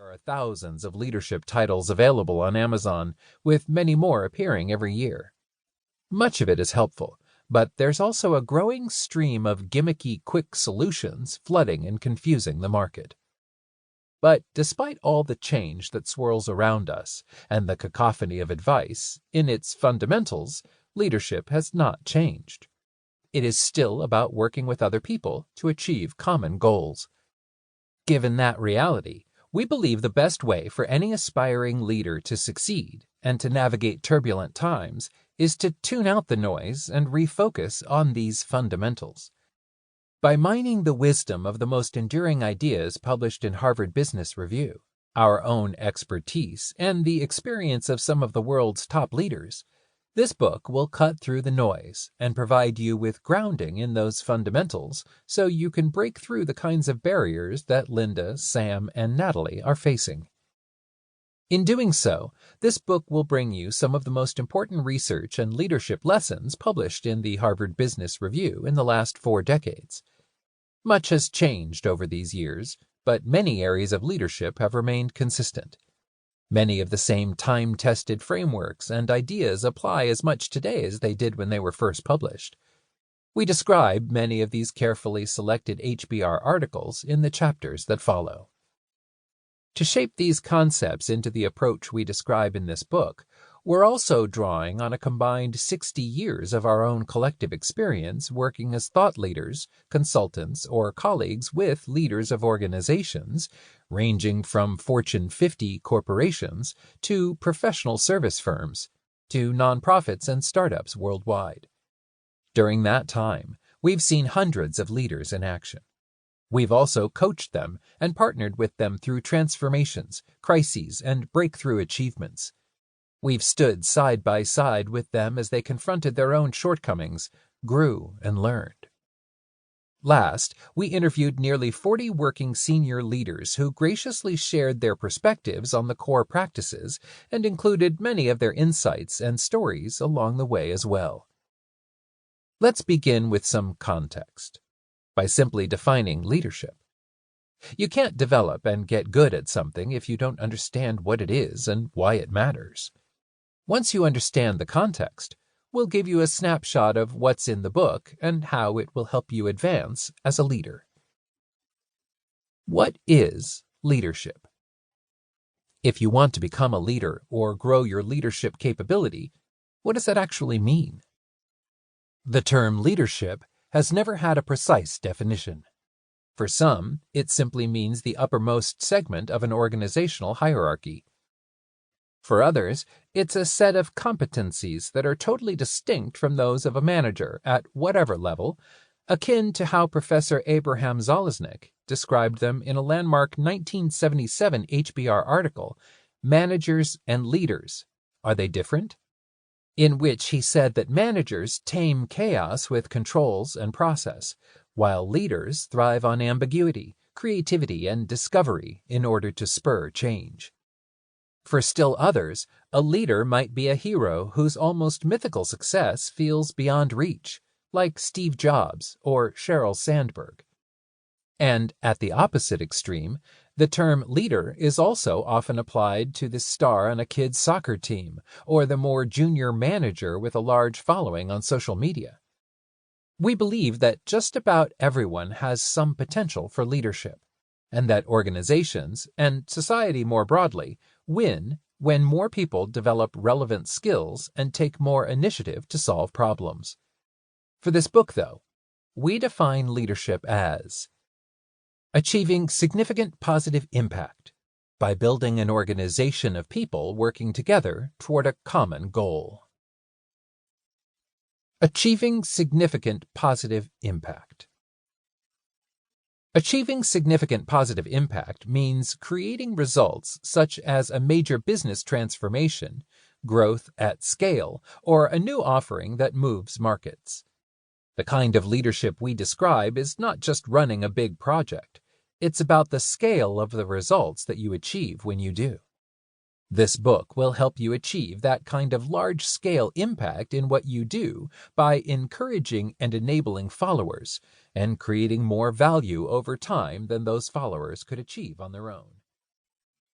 There are thousands of leadership titles available on Amazon, with many more appearing every year. Much of it is helpful, but there's also a growing stream of gimmicky quick solutions flooding and confusing the market. But despite all the change that swirls around us and the cacophony of advice, in its fundamentals, leadership has not changed. It is still about working with other people to achieve common goals. Given that reality, we believe the best way for any aspiring leader to succeed and to navigate turbulent times is to tune out the noise and refocus on these fundamentals. By mining the wisdom of the most enduring ideas published in Harvard Business Review, our own expertise, and the experience of some of the world's top leaders, this book will cut through the noise and provide you with grounding in those fundamentals so you can break through the kinds of barriers that Linda, Sam, and Natalie are facing. In doing so, this book will bring you some of the most important research and leadership lessons published in the Harvard Business Review in the last 4 decades. Much has changed over these years, but many areas of leadership have remained consistent. Many of the same time-tested frameworks and ideas apply as much today as they did when they were first published. We describe many of these carefully selected HBR articles in the chapters that follow. To shape these concepts into the approach we describe in this book, we're also drawing on a combined 60 years of our own collective experience working as thought leaders, consultants, or colleagues with leaders of organizations, ranging from Fortune 50 corporations to professional service firms, to nonprofits and startups worldwide. During that time, we've seen hundreds of leaders in action. We've also coached them and partnered with them through transformations, crises, and breakthrough achievements. We've stood side by side with them as they confronted their own shortcomings, grew, and learned. Last, we interviewed nearly 40 working senior leaders who graciously shared their perspectives on the core practices and included many of their insights and stories along the way as well. Let's begin with some context by simply defining leadership. You can't develop and get good at something if you don't understand what it is and why it matters. Once you understand the context, we'll give you a snapshot of what's in the book and how it will help you advance as a leader. What is leadership? If you want to become a leader or grow your leadership capability, what does that actually mean? The term leadership has never had a precise definition. For some, it simply means the uppermost segment of an organizational hierarchy. For others, it's a set of competencies that are totally distinct from those of a manager at whatever level, akin to how Professor Abraham Zalesnik described them in a landmark 1977 HBR article, Managers and Leaders, Are They Different?, in which he said that managers tame chaos with controls and process, while leaders thrive on ambiguity, creativity, and discovery in order to spur change. For still others, a leader might be a hero whose almost mythical success feels beyond reach, like Steve Jobs or Sheryl Sandberg. And at the opposite extreme, the term leader is also often applied to the star on a kid's soccer team or the more junior manager with a large following on social media. We believe that just about everyone has some potential for leadership, and that organizations, and society more broadly, win when more people develop relevant skills and take more initiative to solve problems. For this book, though, we define leadership as achieving significant positive impact by building an organization of people working together toward a common goal. Achieving significant positive impact. Achieving significant positive impact means creating results such as a major business transformation, growth at scale, or a new offering that moves markets. The kind of leadership we describe is not just running a big project. It's about the scale of the results that you achieve when you do. This book will help you achieve that kind of large-scale impact in what you do by encouraging and enabling followers and creating more value over time than those followers could achieve on their own.